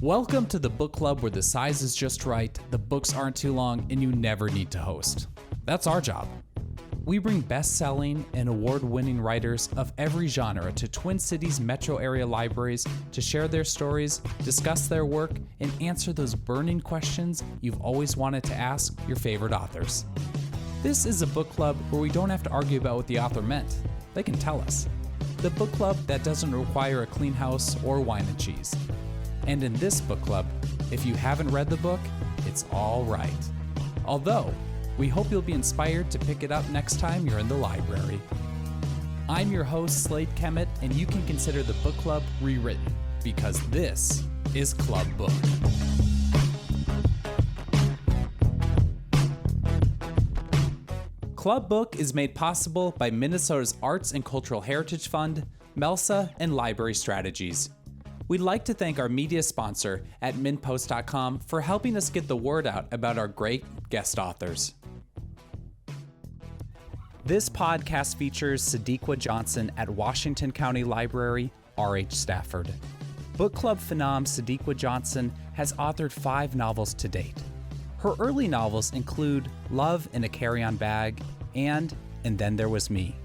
Welcome to the book club where the size is just right, the books aren't too long, and you never need to host. That's our job. We bring best-selling and award-winning writers of every genre to Twin Cities metro area libraries to share their stories, discuss their work, and answer those burning questions you've always wanted to ask your favorite authors. This is a book club where we don't have to argue about what the author meant. They can tell us. The book club that doesn't require a clean house or wine and cheese. And in this book club, if you haven't read the book, it's all right. Although, we hope you'll be inspired to pick it up next time you're in the library. I'm your host, Slade Kemet, and you can consider the book club rewritten, because this is Club Book. Club Book is made possible by Minnesota's Arts and Cultural Heritage Fund, MELSA, and Library Strategies. We'd like to thank our media sponsor at minpost.com for helping us get the word out about our great guest authors. This podcast features Sadeqa Johnson at Washington County Library, R.H. Stafford. Book Club phenom Sadeqa Johnson has authored 5 novels to date. Her early novels include Love in a Carry-On Bag and Then There Was Me.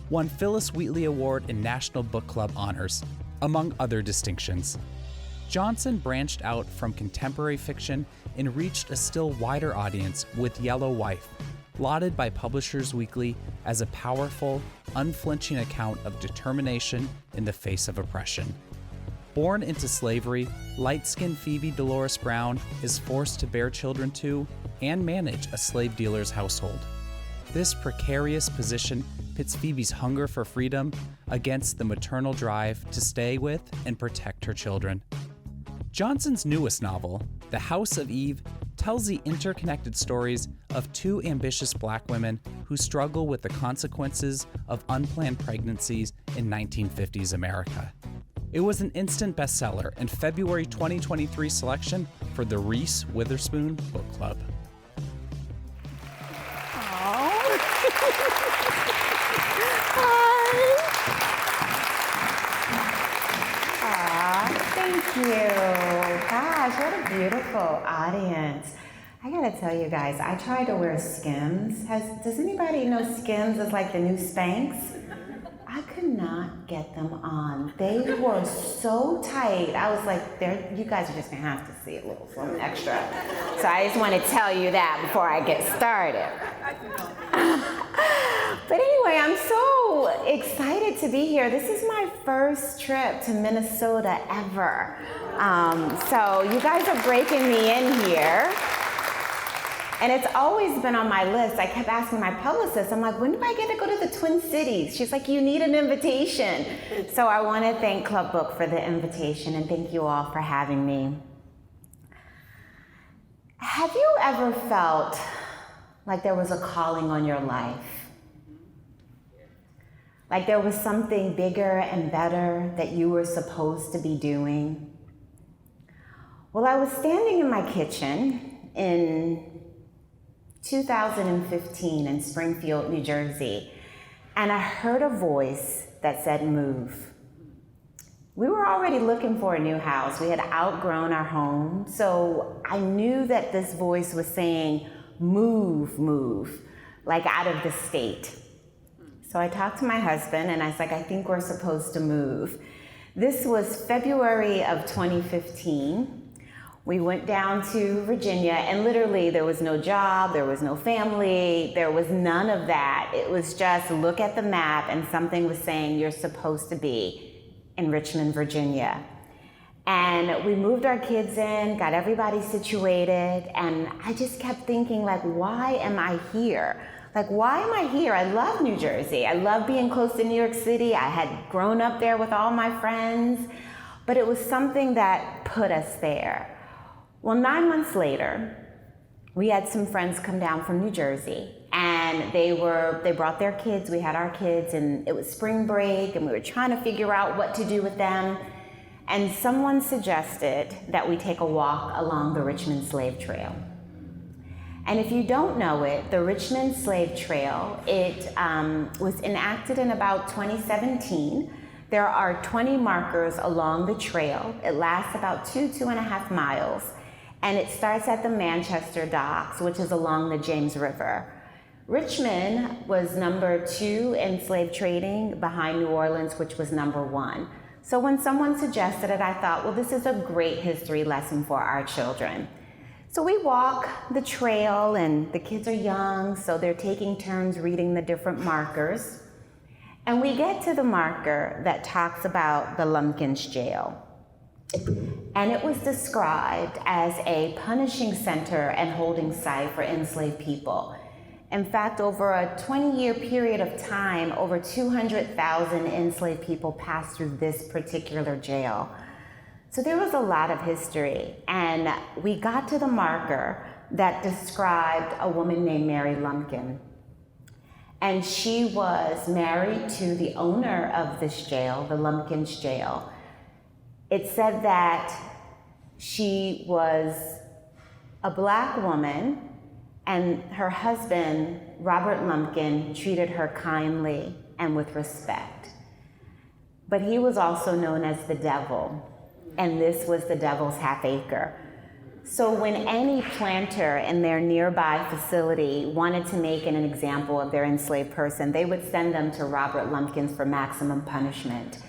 Won Phyllis Wheatley Award and National Book Club honors, among other distinctions. Johnson branched out from contemporary fiction and reached a still wider audience with Yellow Wife, lauded by Publishers Weekly as a powerful, unflinching account of determination in the face of oppression. Born into slavery, light-skinned Pheby Delores Brown is forced to bear children to and manage a slave dealer's household. This precarious position pits Phoebe's hunger for freedom against the maternal drive to stay with and protect her children. Johnson's newest novel, The House of Eve, tells the interconnected stories of 2 ambitious Black women who struggle with the consequences of unplanned pregnancies in 1950s America. It was an instant bestseller and February 2023 selection for the Reese Witherspoon Book Club. Thank you. Gosh, what a beautiful audience. I gotta tell you guys, I tried to wear Skims. Does anybody know Skims is like the new Spanx? I could not get them on. They were so tight. I was like, you guys are just gonna have to see a little something extra. So I just want to tell you that before I get started. But anyway, I'm so excited to be here. This is my first trip to Minnesota ever. So you guys are breaking me in here. And it's always been on my list. I kept asking my publicist, I'm like, when do I get to go to the Twin Cities? She's like, you need an invitation. So I want to thank Club Book for the invitation, and thank you all for having me. Have you ever felt like there was a calling on your life? Like there was something bigger and better that you were supposed to be doing? Well, I was standing in my kitchen in 2015 in Springfield, New Jersey, and I heard a voice that said, move. We were already looking for a new house. We had outgrown our home, so I knew that this voice was saying, move, like out of the state. So I talked to my husband and I was like, I think we're supposed to move. This was February of 2015. We went down to Virginia, and literally there was no job, there was no family, there was none of that. It was just look at the map and something was saying you're supposed to be in Richmond, Virginia. And we moved our kids in, got everybody situated, and I just kept thinking, like, why am I here? Like, why am I here? I love New Jersey. I love being close to New York City. I had grown up there with all my friends, but it was something that put us there. Well, 9 months later, we had some friends come down from New Jersey, and they brought their kids. We had our kids, and it was spring break, and we were trying to figure out what to do with them. And someone suggested that we take a walk along the Richmond Slave Trail. And if you don't know it, the Richmond Slave Trail, it was enacted in about 2017 There are 20 markers along the trail. It lasts about 2.5 miles, and it starts at the Manchester docks, which is along the James River. Richmond was number 2 in slave trading, behind New Orleans, which was number 1. So when someone suggested it, I thought, well, this is a great history lesson for our children. So we walk the trail, and the kids are young, so they're taking turns reading the different markers. And we get to the marker that talks about the Lumpkins jail. And it was described as a punishing center and holding site for enslaved people. In fact, over a 20-year period of time, over 200,000 enslaved people passed through this particular jail. So there was a lot of history. And we got to the marker that described a woman named Mary Lumpkin. And she was married to the owner of this jail, the Lumpkins jail. It said that she was a Black woman, and her husband, Robert Lumpkin, treated her kindly and with respect. But he was also known as the devil, and this was the devil's half acre. So when any planter in their nearby facility wanted to make an example of their enslaved person, they would send them to Robert Lumpkins for maximum punishment.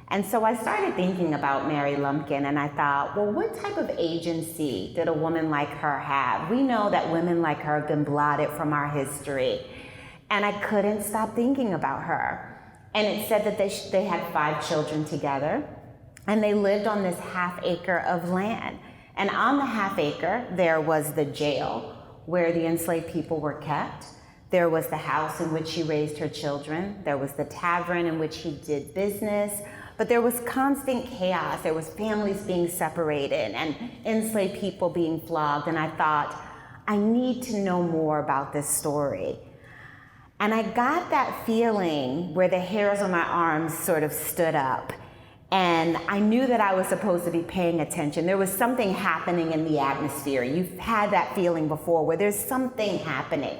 And so I started thinking about Mary Lumpkin, and I thought, well, what type of agency did a woman like her have? We know that women like her have been blotted from our history. And I couldn't stop thinking about her. And it said that they had 5 children together, and they lived on this half acre of land. And on the half acre, there was the jail where the enslaved people were kept. There was the house in which she raised her children. There was the tavern in which he did business. But there was constant chaos. There was families being separated and enslaved people being flogged. And I thought, I need to know more about this story. And I got that feeling where the hairs on my arms sort of stood up. And I knew that I was supposed to be paying attention. There was something happening in the atmosphere. You've had that feeling before where there's something happening.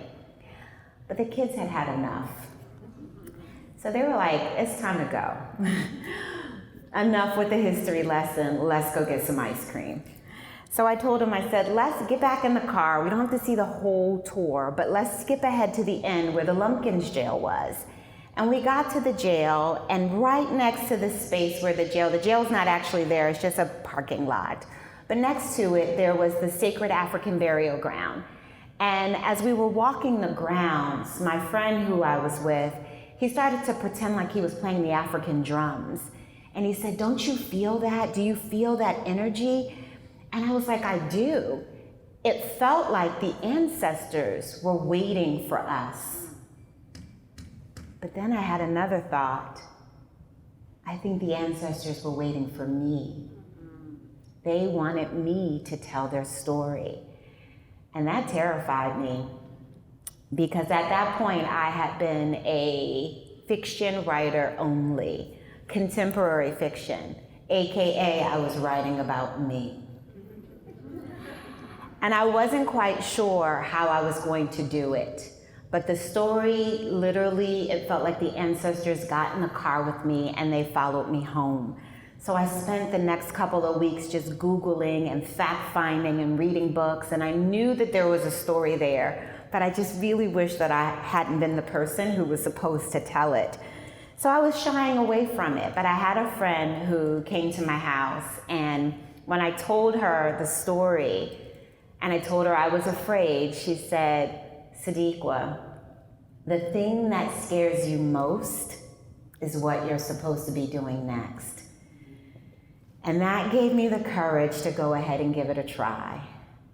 But the kids had had enough. So they were like, it's time to go. Enough with the history lesson, let's go get some ice cream. So I told them, I said, let's get back in the car. We don't have to see the whole tour, but let's skip ahead to the end where the Lumpkins jail was. And we got to the jail, and right next to the space where the jail's not actually there, it's just a parking lot. But next to it, there was the sacred African burial ground. And as we were walking the grounds, my friend who I was with, he started to pretend like he was playing the African drums. And he said, don't you feel that? Do you feel that energy? And I was like, I do. It felt like the ancestors were waiting for us. But then I had another thought. I think the ancestors were waiting for me. They wanted me to tell their story. And that terrified me, because at that point I had been a fiction writer only, contemporary fiction, AKA I was writing about me. And I wasn't quite sure how I was going to do it. But the story, literally, it felt like the ancestors got in the car with me and they followed me home. So I spent the next couple of weeks just Googling and fact-finding and reading books, and I knew that there was a story there, but I just really wish that I hadn't been the person who was supposed to tell it. So I was shying away from it, but I had a friend who came to my house, and when I told her the story, and I told her I was afraid, she said, Sadeqa, the thing that scares you most is what you're supposed to be doing next. And that gave me the courage to go ahead and give it a try.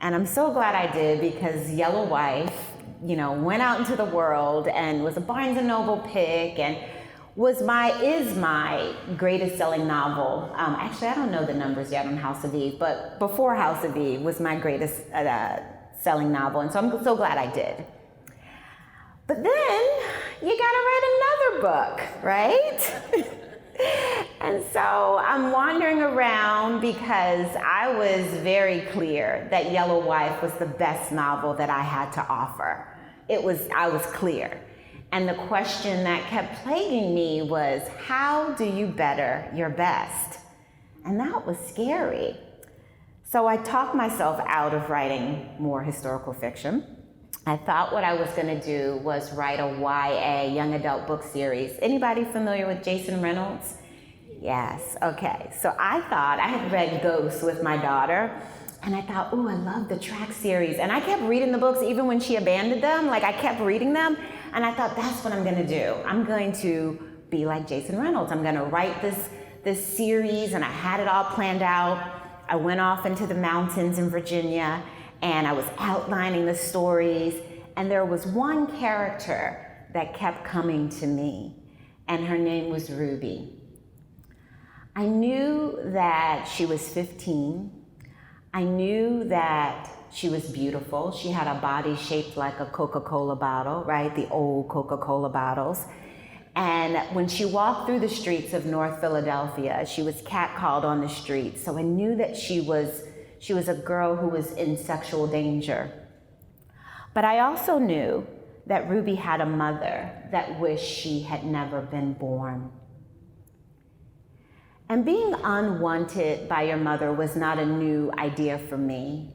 And I'm so glad I did, because Yellow Wife, went out into the world and was a Barnes & Noble pick and is my greatest selling novel. Actually, I don't know the numbers yet on House of Eve, but before House of Eve was my greatest selling novel. And so I'm so glad I did. But then you gotta write another book, right? And so I'm wandering around because I was very clear that Yellow Wife was the best novel that I had to offer. I was clear. And the question that kept plaguing me was, how do you better your best? And that was scary. So I talked myself out of writing more historical fiction. I thought what I was going to do was write a YA, young adult book series. Anybody familiar with Jason Reynolds? Yes, okay. So I thought, I had read Ghosts with my daughter, and I thought, oh, I love the Track series. And I kept reading the books even when she abandoned them. Like, I kept reading them, and I thought, that's what I'm going to do. I'm going to be like Jason Reynolds. I'm going to write this series, and I had it all planned out. I went off into the mountains in Virginia, and I was outlining the stories, and there was one character that kept coming to me, and her name was Ruby. I knew that she was 15. I knew that she was beautiful. She had a body shaped like a Coca-Cola bottle, right? The old Coca-Cola bottles. And when she walked through the streets of North Philadelphia, she was catcalled on the streets. So I knew that she was a girl who was in sexual danger. But I also knew that Ruby had a mother that wished she had never been born. And being unwanted by your mother was not a new idea for me.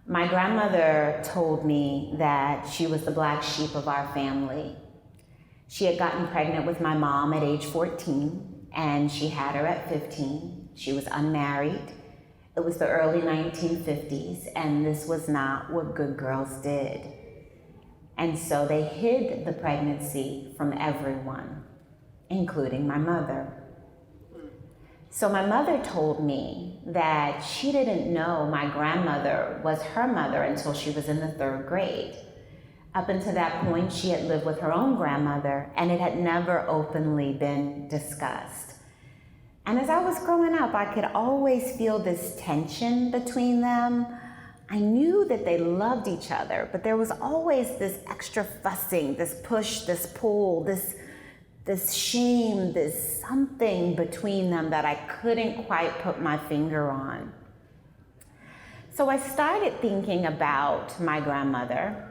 My grandmother told me that she was the black sheep of our family. She had gotten pregnant with my mom at age 14, and she had her at 15. She was unmarried. It was the early 1950s, and this was not what good girls did. And so they hid the pregnancy from everyone, including my mother. So my mother told me that she didn't know my grandmother was her mother until she was in the 3rd grade. Up until that point, she had lived with her own grandmother, and it had never openly been discussed. And as I was growing up, I could always feel this tension between them. I knew that they loved each other, but there was always this extra fussing, this push, this pull, this shame, this something between them that I couldn't quite put my finger on. So I started thinking about my grandmother,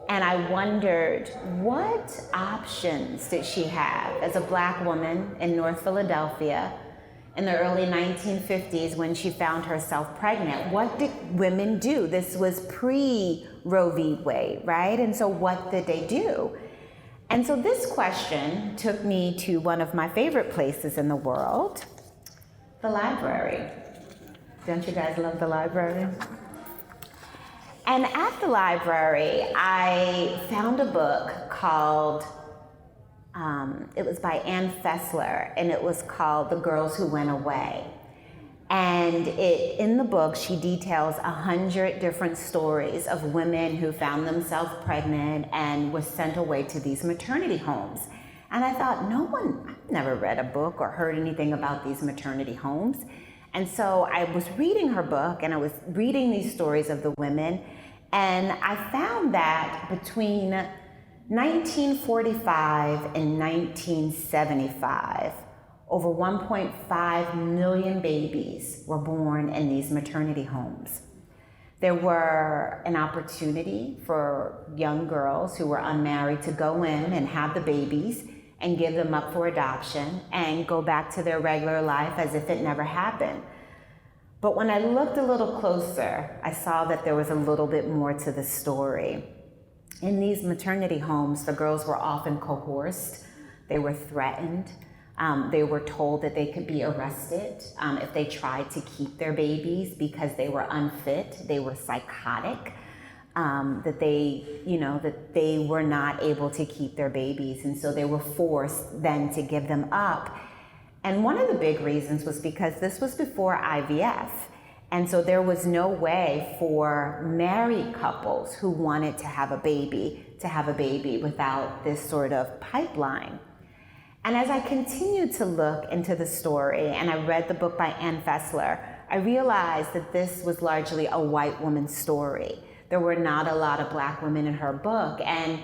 and I wondered, what options did she have as a black woman in North Philadelphia in the early 1950s when she found herself pregnant? What did women do? This was pre-Roe v. Wade, right? And so what did they do? And so this question took me to one of my favorite places in the world, the library. Don't you guys love the library? And at the library, I found a book called, it was by Ann Fessler, and it was called The Girls Who Went Away. And in the book, she details 100 different stories of women who found themselves pregnant and were sent away to these maternity homes. And I thought, I've never read a book or heard anything about these maternity homes. And so I was reading her book, and I was reading these stories of the women, and I found that between 1945 and 1975, over 1.5 million babies were born in these maternity homes. There were an opportunity for young girls who were unmarried to go in and have the babies and give them up for adoption and go back to their regular life as if it never happened. But when I looked a little closer, I saw that there was a little bit more to the story. In these maternity homes, the girls were often coerced. They were threatened. They were told that they could be arrested if they tried to keep their babies because they were unfit, they were psychotic, that they were not able to keep their babies, and so they were forced then to give them up. And one of the big reasons was because this was before IVF, and so there was no way for married couples who wanted to have a baby without this sort of pipeline. And as I continued to look into the story, and I read the book by Ann Fessler, I realized that this was largely a white woman's story. There were not a lot of black women in her book. And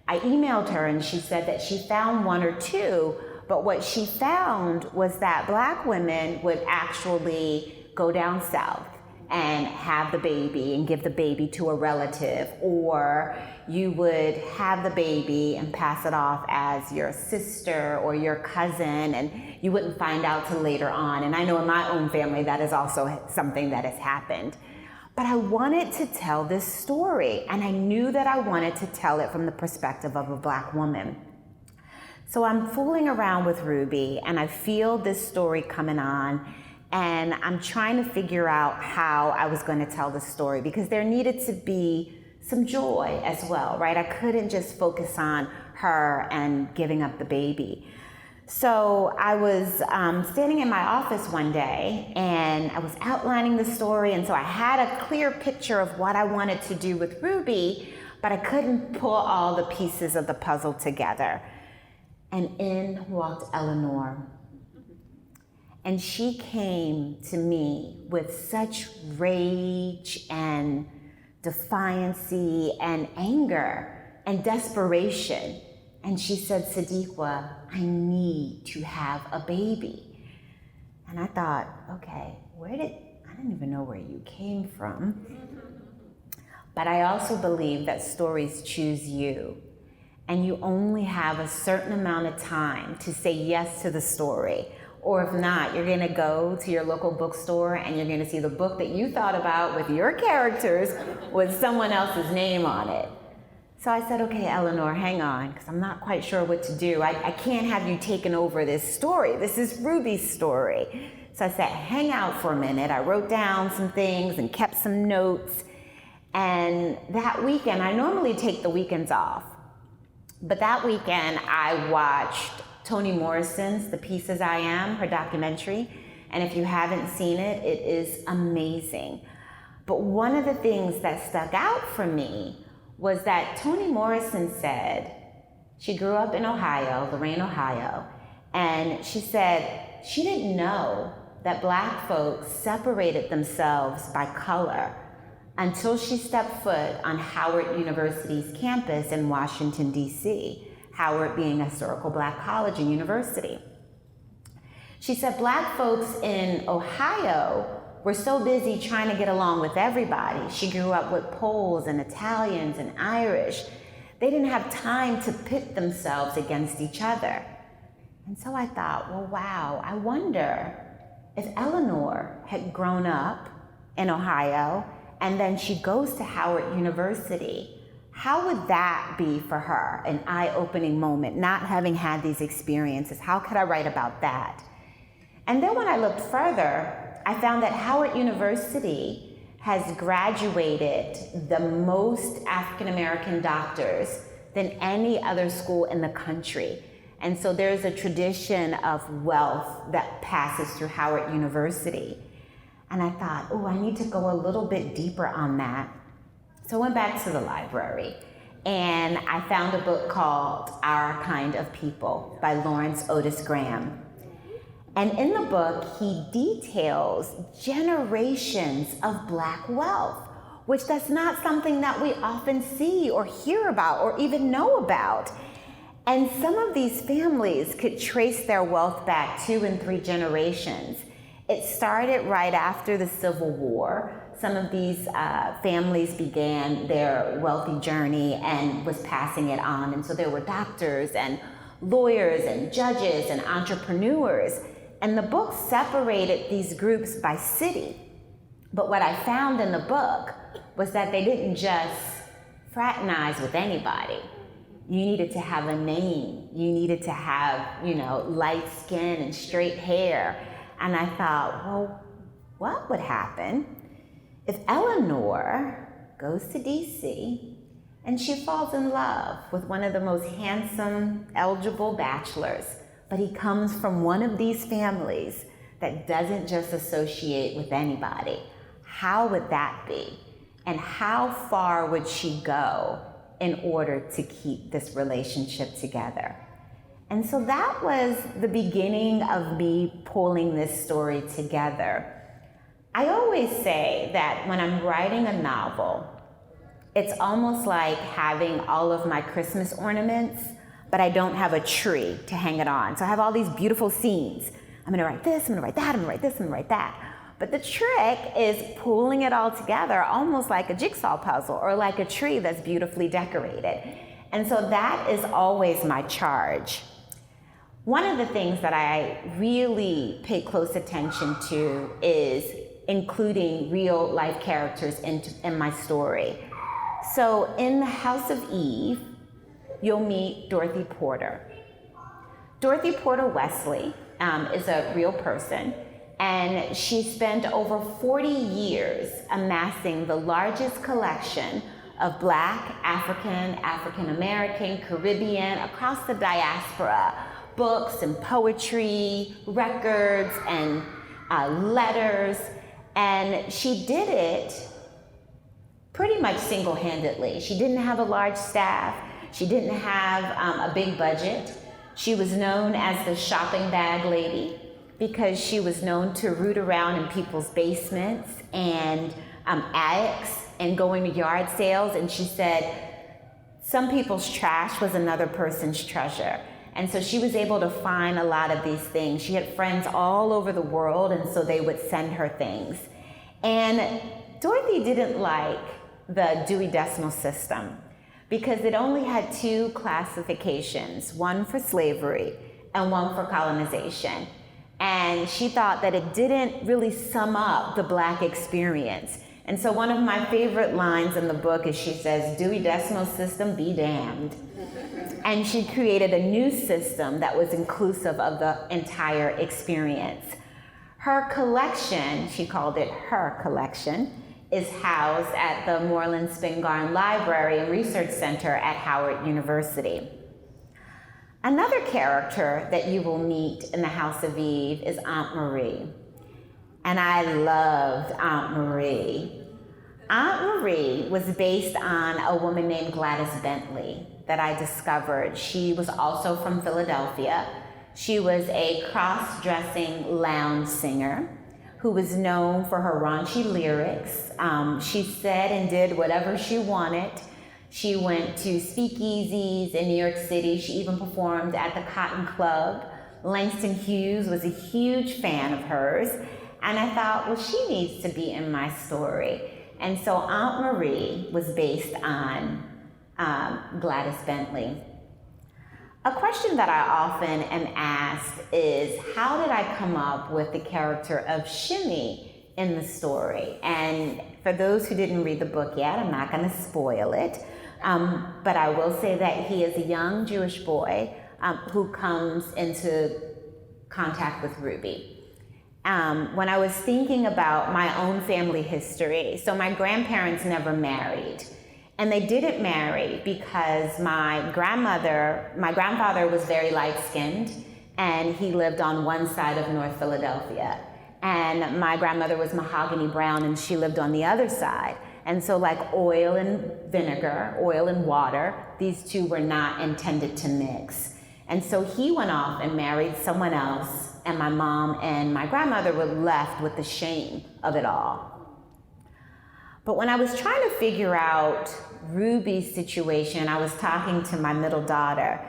I emailed her, and she said that she found one or two, but what she found was that black women would actually go down south and have the baby and give the baby to a relative, or you would have the baby and pass it off as your sister or your cousin, and you wouldn't find out till later on. And I know in my own family that is also something that has happened. But I wanted to tell this story, and I knew that I wanted to tell it from the perspective of a Black woman. So I'm fooling around with Ruby, and I feel this story coming on, and I'm trying to figure out how I was going to tell the story, because there needed to be some joy as well, right? I couldn't just focus on her and giving up the baby. So I was standing in my office one day, and I was outlining the story, and so I had a clear picture of what I wanted to do with Ruby, but I couldn't pull all the pieces of the puzzle together. And in walked Eleanor. And she came to me with such rage and defiancy and anger and desperation. And she said, Sadeqa, I need to have a baby. And I thought, okay, I didn't even know where you came from. But I also believe that stories choose you. And you only have a certain amount of time to say yes to the story. Or if not, you're gonna go to your local bookstore and you're gonna see the book that you thought about with your characters with someone else's name on it. So I said, okay, Eleanor, hang on, because I'm not quite sure what to do. I can't have you taking over this story. This is Ruby's story. So I said, hang out for a minute. I wrote down some things and kept some notes. And that weekend, I normally take the weekends off. But that weekend, I watched Toni Morrison's The Pieces I Am, her documentary. And if you haven't seen it, it is amazing. But one of the things that stuck out for me was that Toni Morrison said, she grew up in Ohio, Lorain, Ohio, and she said she didn't know that Black folks separated themselves by color until she stepped foot on Howard University's campus in Washington, D.C., Howard being a historical Black college and university. She said Black folks in Ohio were so busy trying to get along with everybody. She grew up with Poles and Italians and Irish. They didn't have time to pit themselves against each other. And so I thought, well, wow, I wonder if Eleanor had grown up in Ohio and then she goes to Howard University, how would that be for her, an eye-opening moment, not having had these experiences? How could I write about that? And then when I looked further, I found that Howard University has graduated the most African-American doctors than any other school in the country. And so there's a tradition of wealth that passes through Howard University. And I thought, oh, I need to go a little bit deeper on that. So I went back to the library and I found a book called Our Kind of People by Lawrence Otis Graham. And in the book, he details generations of Black wealth, which that's not something that we often see or hear about or even know about. And some of these families could trace their wealth back 2 and 3 generations. It started right after the Civil War. Some of these families began their wealthy journey and was passing it on. And so there were doctors and lawyers and judges and entrepreneurs. And the book separated these groups by city. But what I found in the book was that they didn't just fraternize with anybody. You needed to have a name. You needed to have, light skin and straight hair. And I thought, well, what would happen if Eleanor goes to DC and she falls in love with one of the most handsome, eligible bachelors, but he comes from one of these families that doesn't just associate with anybody? How would that be? And how far would she go in order to keep this relationship together? And so that was the beginning of me pulling this story together. I always say that when I'm writing a novel, it's almost like having all of my Christmas ornaments, but I don't have a tree to hang it on. So I have all these beautiful scenes. I'm gonna write this, I'm gonna write that, I'm gonna write this, I'm gonna write that. But the trick is pulling it all together, almost like a jigsaw puzzle or like a tree that's beautifully decorated. And so that is always my charge. One of the things that I really pay close attention to is including real life characters in my story. So in the House of Eve, you'll meet Dorothy Porter. Dorothy Porter Wesley is a real person, and she spent over 40 years amassing the largest collection of Black, African American, Caribbean, across the diaspora, books and poetry, records and letters, and she did it pretty much single-handedly. She didn't have a large staff. She didn't have a big budget. She was known as the shopping bag lady because she was known to root around in people's basements and attics and going to yard sales. And she said some people's trash was another person's treasure. And so she was able to find a lot of these things. She had friends all over the world, and so they would send her things. And Dorothy didn't like the Dewey Decimal System because it only had two classifications, one for slavery and one for colonization. And she thought that it didn't really sum up the Black experience. And so one of my favorite lines in the book is she says, "Dewey Decimal System be damned." And she created a new system that was inclusive of the entire experience. Her collection, she called it her collection, is housed at the Moreland Spingarn Library and Research Center at Howard University. Another character that you will meet in the House of Eve is Aunt Marie. And I loved Aunt Marie. Aunt Marie was based on a woman named Gladys Bentley that I discovered. She was also from Philadelphia. She was a cross-dressing lounge singer who was known for her raunchy lyrics. She said and did whatever she wanted. She went to speakeasies in New York City. She even performed at the Cotton Club. Langston Hughes was a huge fan of hers. And I thought, well, she needs to be in my story. And so Aunt Marie was based on Gladys Bentley. A question that I often am asked is, how did I come up with the character of Shimmy in the story? And for those who didn't read the book yet, I'm not going to spoil it, but I will say that he is a young Jewish boy who comes into contact with Ruby. When I was thinking about my own family history, so my grandparents never married. And they didn't marry because my grandfather was very light-skinned, and he lived on one side of North Philadelphia. And my grandmother was mahogany brown, and she lived on the other side. And so like oil and vinegar, oil and water, these two were not intended to mix. And so he went off and married someone else, and my mom and my grandmother were left with the shame of it all. But when I was trying to figure out Ruby's situation, I was talking to my middle daughter,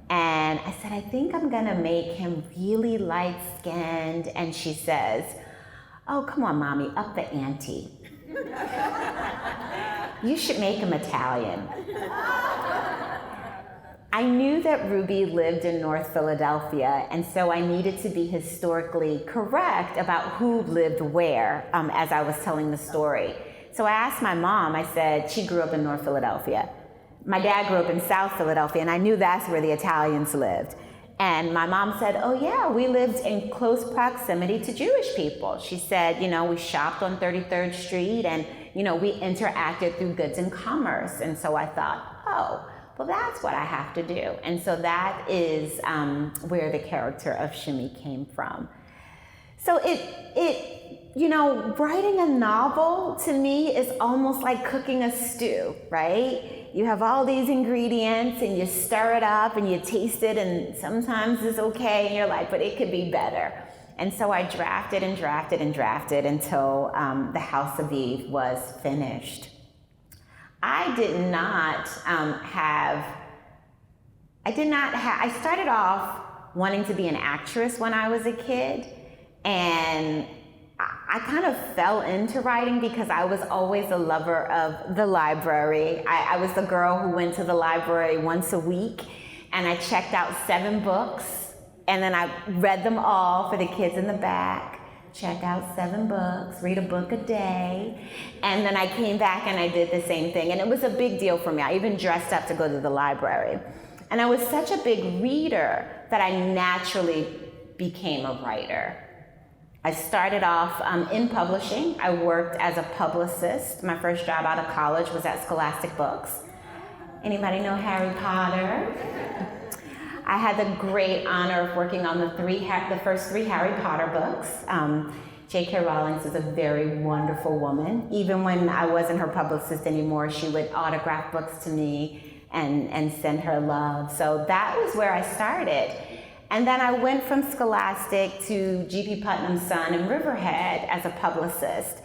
and I said, I think I'm gonna make him really light-skinned. And she says, oh, come on, Mommy, up the ante. You should make him Italian. I knew that Ruby lived in North Philadelphia, and so I needed to be historically correct about who lived where as I was telling the story. So I asked my mom, I said, she grew up in North Philadelphia. My dad grew up in South Philadelphia, and I knew that's where the Italians lived. And my mom said, oh yeah, we lived in close proximity to Jewish people. She said, we shopped on 33rd Street, and we interacted through goods and commerce. And so I thought, oh, well, that's what I have to do. And so that is where the character of Shimmy came from. So writing a novel to me is almost like cooking a stew, right? You have all these ingredients and you stir it up and you taste it, and sometimes it's okay and you're like, but it could be better. And so I drafted and drafted and drafted until The House of Eve was finished. I started off wanting to be an actress when I was a kid, and I kind of fell into writing because I was always a lover of the library. I was the girl who went to the library once a week, and I checked out 7 books, and then I read them all for the kids in the back. Check out 7 books, read a book a day, and then I came back and I did the same thing. And it was a big deal for me. I even dressed up to go to the library. And I was such a big reader that I naturally became a writer. I started off in publishing. I worked as a publicist. My first job out of college was at Scholastic Books. Anybody know Harry Potter? I had the great honor of working on the first 3 Harry Potter books. J.K. Rowling is a very wonderful woman. Even when I wasn't her publicist anymore, she would autograph books to me and send her love. So that was where I started. And then I went from Scholastic to G.P. Putnam's Son in Riverhead as a publicist.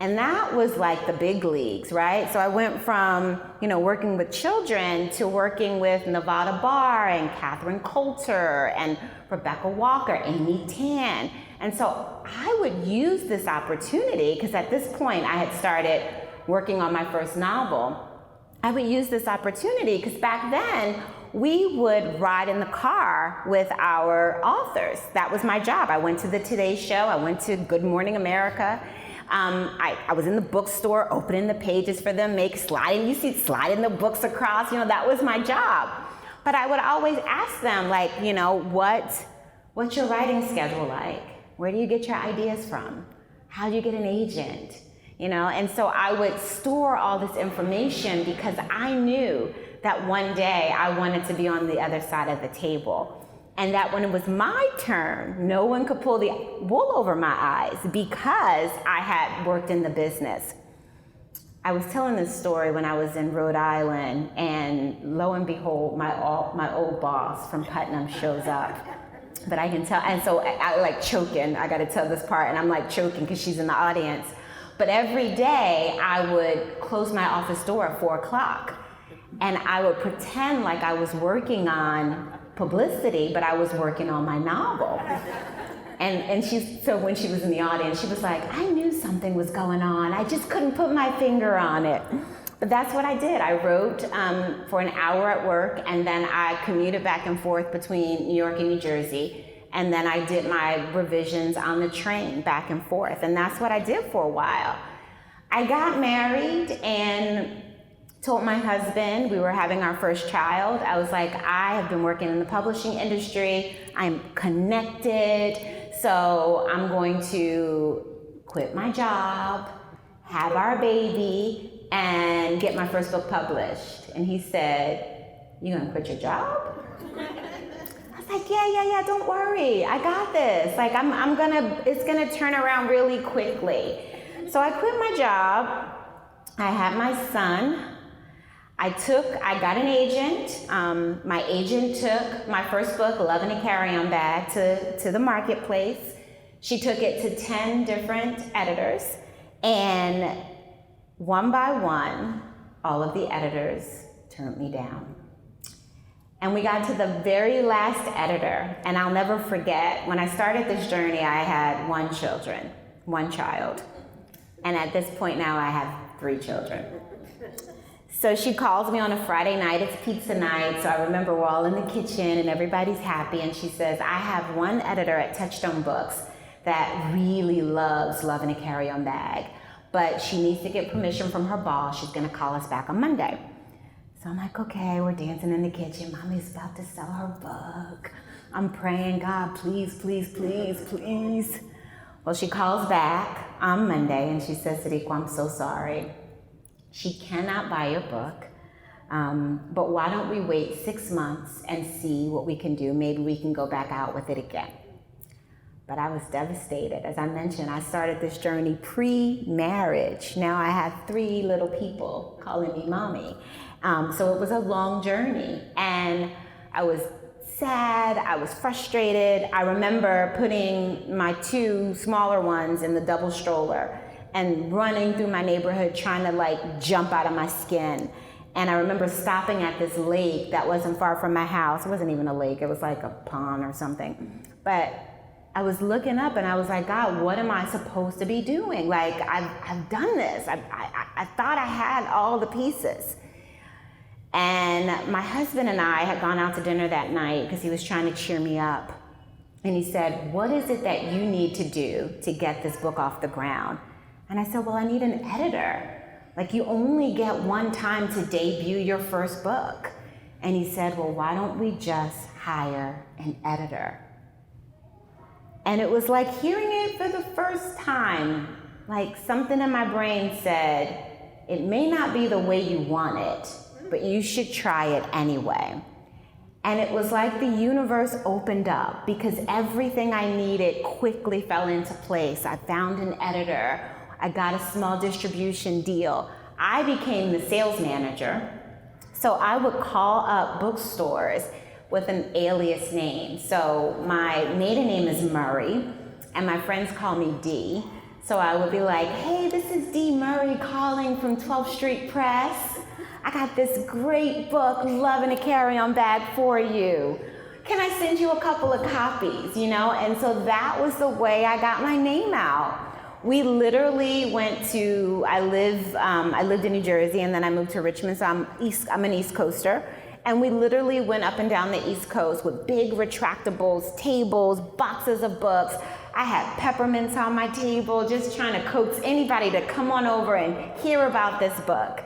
And that was like the big leagues, right? So I went from, working with children to working with Nevada Barr and Catherine Coulter and Rebecca Walker, Amy Tan. And so I would use this opportunity, because at this point I had started working on my first novel. I would use this opportunity because back then we would ride in the car with our authors. That was my job. I went to the Today Show. I went to Good Morning America. I was in the bookstore opening the pages for them, sliding the books across, that was my job. But I would always ask them, what's your writing schedule like? Where do you get your ideas from? How do you get an agent? And so I would store all this information because I knew that one day I wanted to be on the other side of the table. And that when it was my turn, no one could pull the wool over my eyes because I had worked in the business. I was telling this story when I was in Rhode Island, and lo and behold, my old boss from Putnam shows up. But I can tell, and so I like choking. I got to tell this part, and I'm like choking because she's in the audience. But every day I would close my office door at 4 o'clock, and I would pretend like I was working on publicity, but I was working on my novel. So when she was in the audience, she was like, I knew something was going on. I just couldn't put my finger on it. But that's what I did. I wrote for an hour at work, and then I commuted back and forth between New York and New Jersey. And then I did my revisions on the train back and forth. And that's what I did for a while. I got married and told my husband, we were having our first child. I was like, I have been working in the publishing industry. I'm connected. So I'm going to quit my job, have our baby, and get my first book published. And he said, you gonna quit your job? I was like, yeah, don't worry. I got this. It's gonna turn around really quickly. So I quit my job. I had my son. I got an agent. My agent took my first book, Love in a Carry-On Bag, to the marketplace. She took it to 10 different editors, and one by one, all of the editors turned me down. And we got to the very last editor, and I'll never forget, when I started this journey, I had 1 child. And at this point now, I have 3 children. So she calls me on a Friday night, it's pizza night, so I remember we're all in the kitchen and everybody's happy, and she says, I have one editor at Touchstone Books that really loves Love in a Carry-On Bag, but she needs to get permission from her boss. She's gonna call us back on Monday. So I'm like, okay, we're dancing in the kitchen. Mommy's about to sell her book. I'm praying, God, please, please, please, please. Well, she calls back on Monday and she says, Sadeqa, I'm so sorry. She cannot buy your book, but why don't we wait 6 months and see what we can do? Maybe we can go back out with it again. But I was devastated. As I mentioned, I started this journey pre-marriage. Now I have 3 little people calling me mommy. So it was a long journey, and I was sad, I was frustrated. I remember putting my 2 smaller ones in the double stroller and running through my neighborhood trying to jump out of my skin. And I remember stopping at this lake that wasn't far from my house. It wasn't even a lake, it was like a pond or something. But I was looking up and I was like, God, what am I supposed to be doing? Like, I've done this. I thought I had all the pieces. And my husband and I had gone out to dinner that night because he was trying to cheer me up. And he said, what is it that you need to do to get this book off the ground? And I said, well, I need an editor. Like, you only get one time to debut your first book. And he said, well, why don't we just hire an editor? And it was like hearing it for the first time, like something in my brain said, it may not be the way you want it, but you should try it anyway. And it was like the universe opened up because everything I needed quickly fell into place. I found an editor. I got a small distribution deal. I became the sales manager. So I would call up bookstores with an alias name. So my maiden name is Murray, and my friends call me Dee. So I would be like, hey, this is Dee Murray calling from 12th Street Press. I got this great book, Love in a Carry-On Bag for you. Can I send you a couple of copies, you know? And so that was the way I got my name out. We literally went to, I lived in New Jersey and then I moved to Richmond, so I'm an East Coaster. And we literally went up and down the East Coast with big retractables, tables, boxes of books. I had peppermints on my table, just trying to coax anybody to come on over and hear about this book.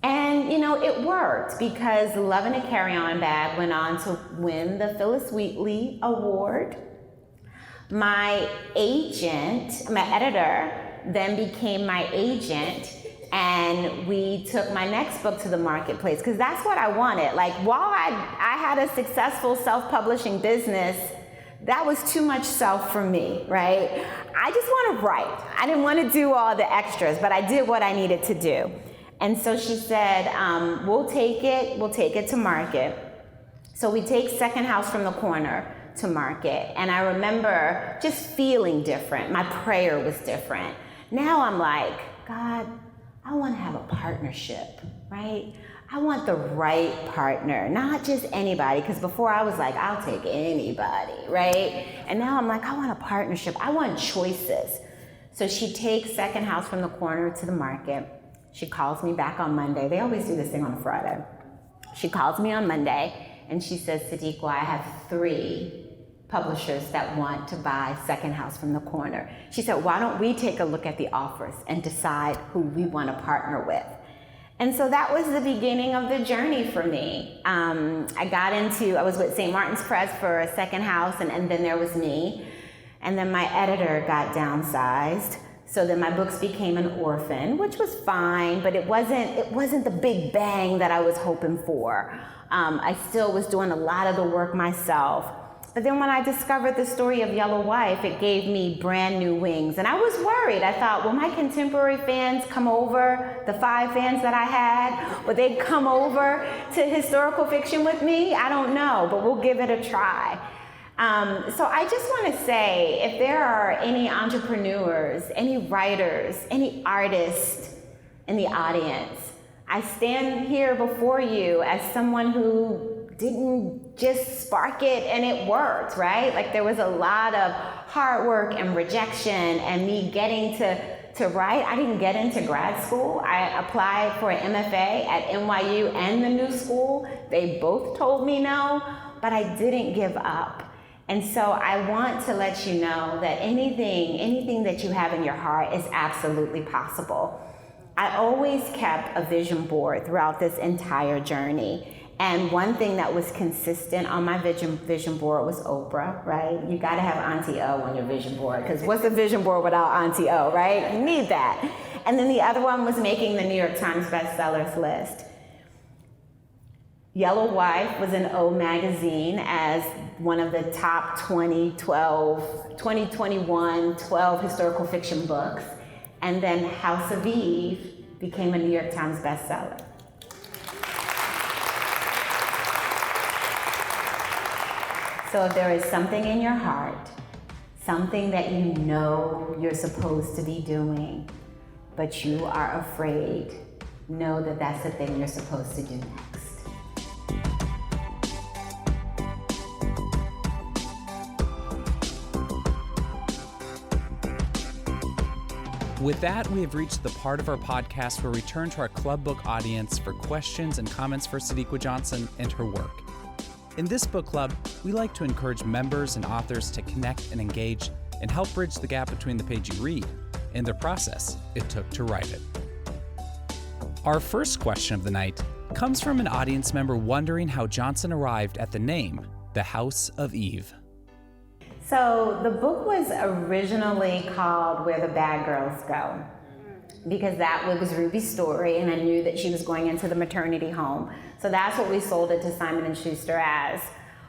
And, you know, it worked because Love in a Carry-On Bag went on to win the Phyllis Wheatley Award. My agent, my editor, then became my agent, and we took my next book to the marketplace because that's what I wanted. Like, while I had a successful self-publishing business, that was too much self for me, right? I just want to write. I didn't want to do all the extras, but I did what I needed to do. And so she said, we'll take it to market. So we take Second House from the Corner to market. And I remember just feeling different. My prayer was different. Now I'm like, God, I want to have a partnership, right? I want the right partner, not just anybody, because before I was like, I'll take anybody, right? And now I'm like, I want a partnership. I want choices. So she takes Second House from the Corner to the market. She calls me back on Monday. They always do this thing on a Friday. She calls me on Monday and she says, Sadeqa, I have 3 publishers that want to buy Second House from the Corner. She said, why don't we take a look at the offers and decide who we want to partner with? And so that was the beginning of the journey for me. I was with St. Martin's Press for a Second House, and then there was me. And then my editor got downsized. So then my books became an orphan, which was fine, but it wasn't the big bang that I was hoping for. I still was doing a lot of the work myself. But then when I discovered the story of Yellow Wife, it gave me brand new wings. And I was worried. I thought, will my contemporary fans come over, the 5 fans that I had, would they come over to historical fiction with me? I don't know, but we'll give it a try. So I just want to say, if there are any entrepreneurs, any writers, any artists in the audience, I stand here before you as someone who didn't just spark it and it worked, right? Like, there was a lot of hard work and rejection and me getting to write. I didn't get into grad school. I applied for an MFA at NYU and the New School. They both told me no, but I didn't give up. And so I want to let you know that anything that you have in your heart is absolutely possible. I always kept a vision board throughout this entire journey. And one thing that was consistent on my vision board was Oprah, right? You gotta have Auntie O on your vision board, because what's a vision board without Auntie O, right? You need that. And then the other one was making the New York Times bestsellers list. Yellow Wife was in O Magazine as one of the top 2021 12 historical fiction books. And then House of Eve became a New York Times bestseller. So if there is something in your heart, something that you know you're supposed to be doing, but you are afraid, know that that's the thing you're supposed to do next. With that, we have reached the part of our podcast where we turn to our club book audience for questions and comments for Sadeqa Johnson and her work. In this book club, we like to encourage members and authors to connect and engage and help bridge the gap between the page you read and the process it took to write it. Our first question of the night comes from an audience member wondering how Johnson arrived at the name, The House of Eve. So the book was originally called Where the Bad Girls Go, because that was Ruby's story, and I knew that she was going into the maternity home. So that's what we sold it to Simon & Schuster as.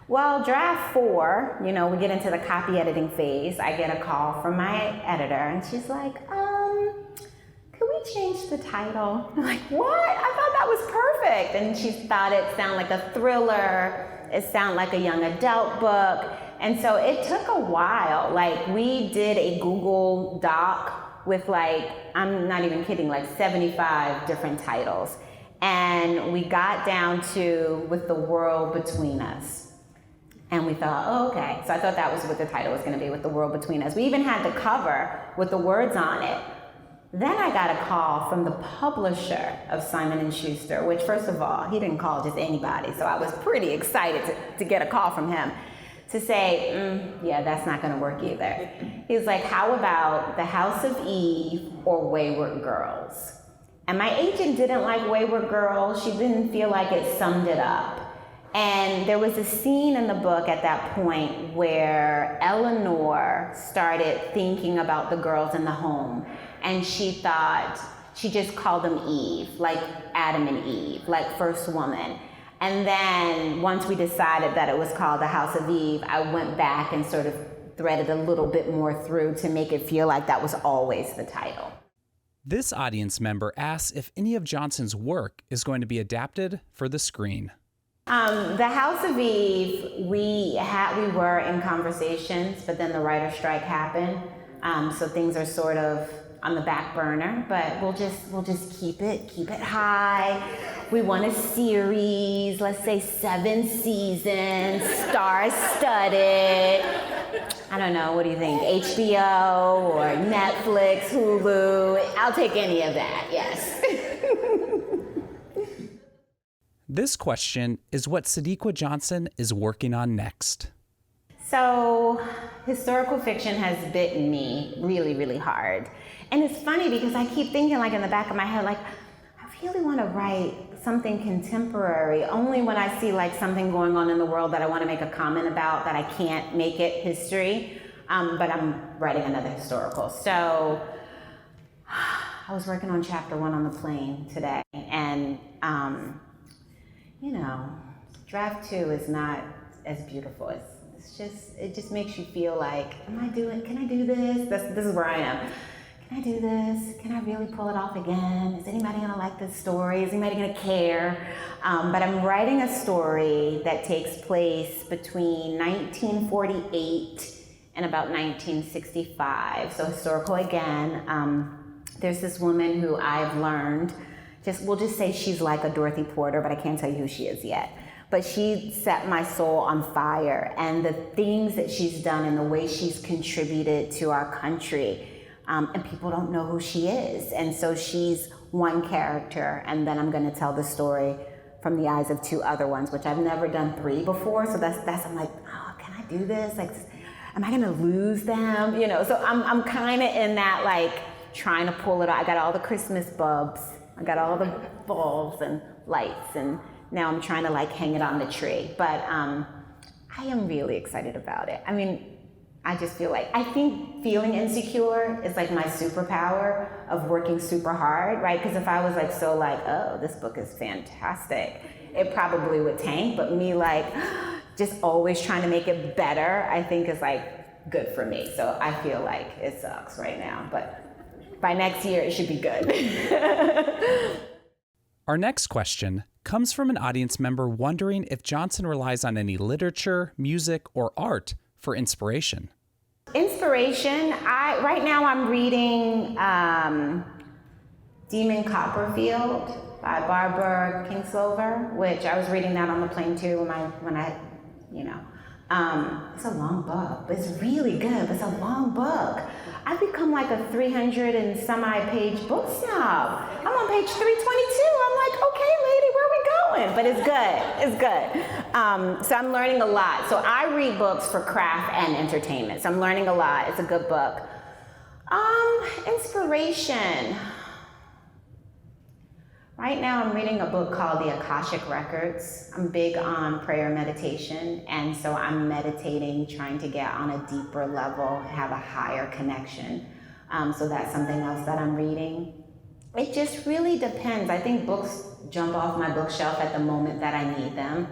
Well, draft 4, we get into the copy editing phase. I get a call from my editor, and she's like, could we change the title? I'm like, what? I thought that was perfect. And she thought it sounded like a thriller. It sounded like a young adult book. And so it took a while. Like, we did a Google Doc with I'm not even kidding, 75 different titles. And we got down to With the World Between Us. And we thought, oh, okay. So I thought that was what the title was going to be, With the World Between Us. We even had the cover with the words on it. Then I got a call from the publisher of Simon & Schuster, which, first of all, he didn't call just anybody. So I was pretty excited to get a call from him to say, yeah, that's not going to work either. He was like, how about The House of Eve or Wayward Girls? And my agent didn't like Wayward Girls. She didn't feel like it summed it up. And there was a scene in the book at that point where Eleanor started thinking about the girls in the home. And she thought, she just called them Eve, like Adam and Eve, like first woman. And then once we decided that it was called The House of Eve, I went back and sort of threaded a little bit more through to make it feel like that was always the title. This audience member asks if any of Johnson's work is going to be adapted for the screen. The House of Eve, we were in conversations, but then the writer's strike happened. So things are sort of on the back burner, but we'll just keep it high. We want a series, let's say 7 seasons, star-studded. I don't know, what do you think? HBO or Netflix, Hulu? I'll take any of that, yes. This question is what Sadeqa Johnson is working on next. So, historical fiction has bitten me really, really hard. And it's funny because I keep thinking in the back of my head, I really want to write something contemporary, only when I see something going on in the world that I want to make a comment about that I can't make it history. But I'm writing another historical. So, I was working on chapter 1 on the plane today, and draft 2 is not as beautiful. It just makes you feel like, can I do this? This is where I am. Can I do this? Can I really pull it off again? Is anybody gonna like this story? Is anybody gonna care? But I'm writing a story that takes place between 1948 and about 1965. So historical again. There's this woman who I've learned, we'll just say she's like a Dorothy Porter, but I can't tell you who she is yet. But she set my soul on fire, and the things that she's done and the way she's contributed to our country, and people don't know who she is. And so she's one character, and then I'm gonna tell the story from the eyes of 2 other ones, which I've never done 3 before. So that's I'm like, oh, can I do this? Am I gonna lose them? So I'm kind of in that trying to pull it off. I got all the Christmas bulbs, I got all the bulbs and lights, and now I'm trying to hang it on the tree. But I am really excited about it. I mean, I just feel I think feeling insecure is my superpower of working super hard, right? Because if I was oh, this book is fantastic, it probably would tank. But me just always trying to make it better, I think is good for me. So I feel it sucks right now, but by next year it should be good. Our next question comes from an audience member wondering if Johnson relies on any literature, music, or art for inspiration. Inspiration, right now I'm reading Demon Copperfield by Barbara Kingsolver, which I was reading that on the plane too when I It's a long book, but it's really good, but it's a long book. I've become like a 300 and some odd page book snob. I'm on page 322. I'm like, okay, lady, where are we going? But it's good, it's good. So I'm learning a lot. So I read books for craft and entertainment. So I'm learning a lot. It's a good book. Inspiration. Right now I'm reading a book called The Akashic Records. I'm big on prayer meditation, and so I'm meditating, trying to get on a deeper level, have a higher connection. So that's something else that I'm reading. It just really depends. I think books jump off my bookshelf at the moment that I need them.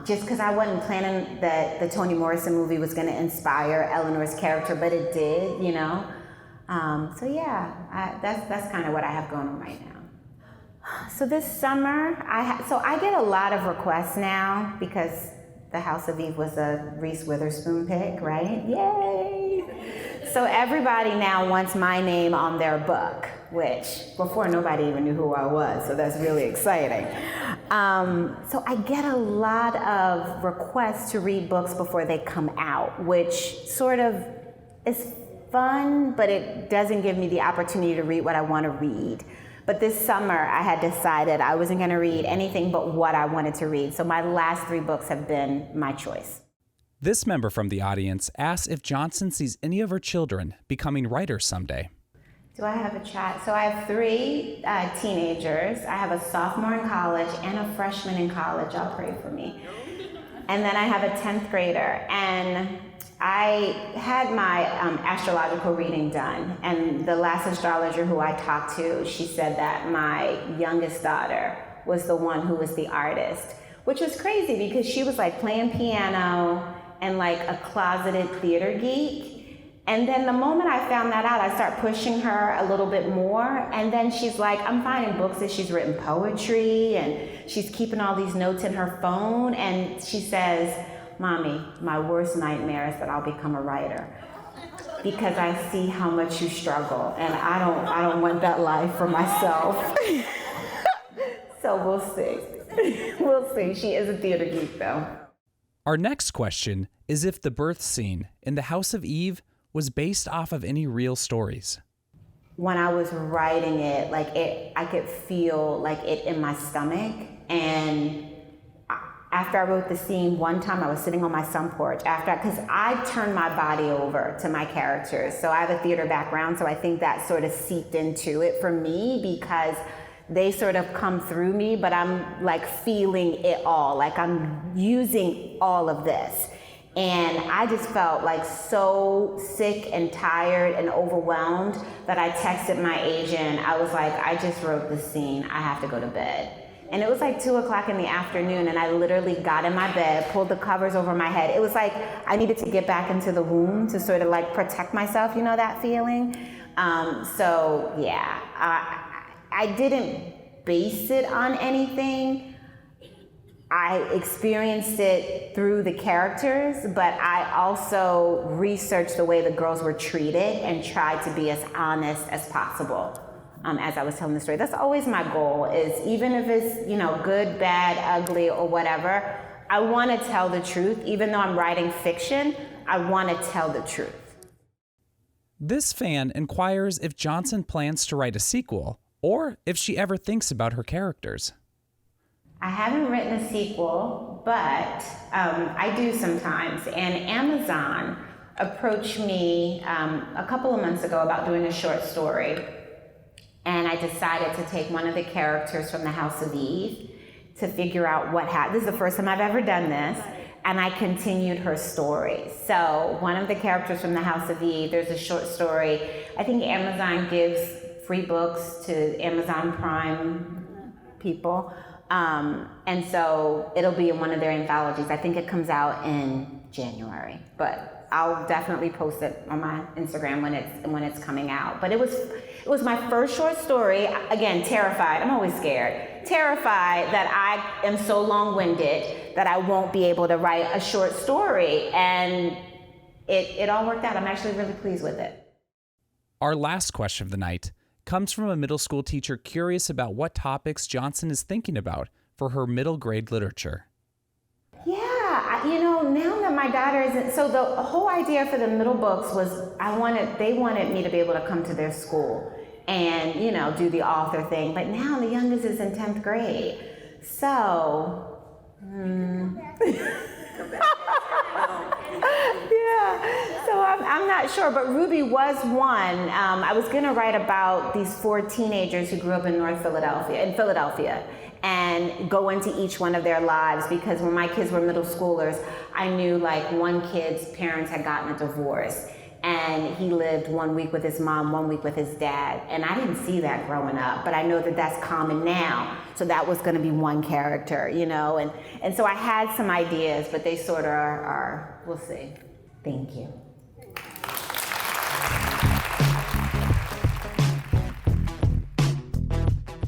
Just because I wasn't planning that the Toni Morrison movie was going to inspire Eleanor's character, but it did, you know. So yeah, that's kind of what I have going on right now. So this summer, I get a lot of requests now because The House of Eve was a Reese Witherspoon pick, right? Yay! So everybody now wants my name on their book, which before nobody even knew who I was, so that's really exciting. So I get a lot of requests to read books before they come out, which sort of is fun, but it doesn't give me the opportunity to read what I want to read. But this summer, I had decided I wasn't going to read anything but what I wanted to read. So my last 3 books have been my choice. This member from the audience asks if Johnson sees any of her children becoming writers someday. Do I have a chat? So I have 3 teenagers. I have a sophomore in college and a freshman in college. Y'all pray for me. And then I have a 10th grader. And I had my astrological reading done, and the last astrologer who I talked to, she said that my youngest daughter was the one who was the artist, which was crazy because she was like playing piano and like a closeted theater geek. And then the moment I found that out, I start pushing her a little bit more, and then she's like, I'm finding books that she's written poetry, and she's keeping all these notes in her phone, and she says, Mommy, my worst nightmare is that I'll become a writer because I see how much you struggle, and I don't want that life for myself. So we'll see. We'll see. She is a theater geek, though. Our next question is if the birth scene in The House of Eve was based off of any real stories. When I was writing it, I could feel like it in my stomach, and after I wrote the scene, one time I was sitting on my sun porch because I turned my body over to my characters. So I have a theater background, so I think that sort of seeped into it for me because they sort of come through me, but I'm like feeling it all, like I'm using all of this. And I just felt like so sick and tired and overwhelmed that I texted my agent. I was like, I just wrote the scene, I have to go to bed. And it was like 2 o'clock in the afternoon, and I literally got in my bed, pulled the covers over my head. It was like I needed to get back into the womb to sort of like protect myself, you know that feeling? So yeah, I didn't base it on anything. I experienced it through the characters, but I also researched the way the girls were treated and tried to be as honest as possible. As I was telling the story. That's always my goal, is even if it's, good, bad, ugly, or whatever, I want to tell the truth. Even though I'm writing fiction, I want to tell the truth. This fan inquires if Johnson plans to write a sequel, or if she ever thinks about her characters. I haven't written a sequel, but I do sometimes. And Amazon approached me a couple of months ago about doing a short story. And I decided to take one of the characters from The House of Eve to figure out what happened. This is the first time I've ever done this. And I continued her story. So one of the characters from The House of Eve, there's a short story. I think Amazon gives free books to Amazon Prime people. And so it'll be in one of their anthologies. I think it comes out in January, but I'll definitely post it on my Instagram when it's coming out. But it was my first short story. Again, terrified. I'm always scared. Terrified that I am so long-winded that I won't be able to write a short story. And it all worked out. I'm actually really pleased with it. Our last question of the night comes from a middle school teacher curious about what topics Johnson is thinking about for her middle grade literature. Yeah, now that my daughter isn't, so the whole idea for the middle books was they wanted me to be able to come to their school and, do the author thing. But now the youngest is in 10th grade. So, yeah, so I'm not sure, but Ruby was one. I was going to write about these 4 teenagers who grew up in Philadelphia, and go into each one of their lives, because when my kids were middle schoolers, I knew like one kid's parents had gotten a divorce, and he lived 1 week with his mom, 1 week with his dad, and I didn't see that growing up, but I know that that's common now, so that was going to be one character, and so I had some ideas, but they sort of are we'll see. Thank you.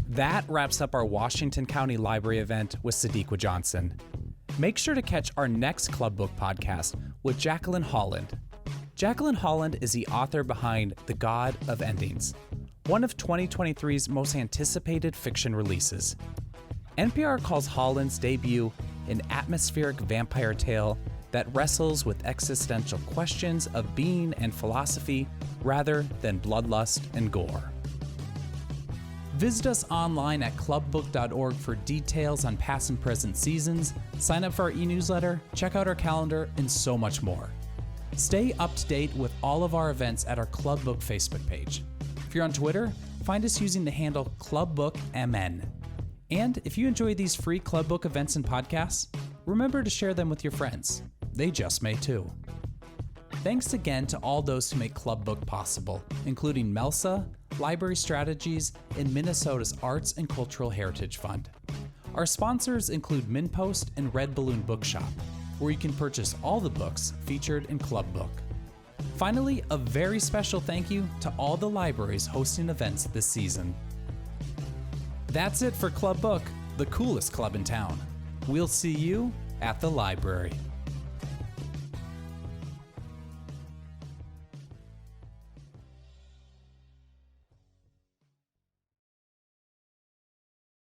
That wraps up our Washington County Library event with Sadeqa Johnson. Make sure to catch our next Club Book podcast with Jacqueline Holland. Jacqueline Holland is the author behind The God of Endings, one of 2023's most anticipated fiction releases. NPR calls Holland's debut an atmospheric vampire tale that wrestles with existential questions of being and philosophy rather than bloodlust and gore. Visit us online at clubbook.org for details on past and present seasons, sign up for our e-newsletter, check out our calendar, and so much more. Stay up to date with all of our events at our Club Book Facebook page. If you're on Twitter, find us using the handle ClubBookMN. And if you enjoy these free Club Book events and podcasts, remember to share them with your friends. They just may too. Thanks again to all those who make Club Book possible, including Melsa, Library Strategies, and Minnesota's Arts and Cultural Heritage Fund. Our sponsors include MinPost and Red Balloon Bookshop, where you can purchase all the books featured in Club Book. Finally, a very special thank you to all the libraries hosting events this season. That's it for Club Book, the coolest club in town. We'll see you at the library.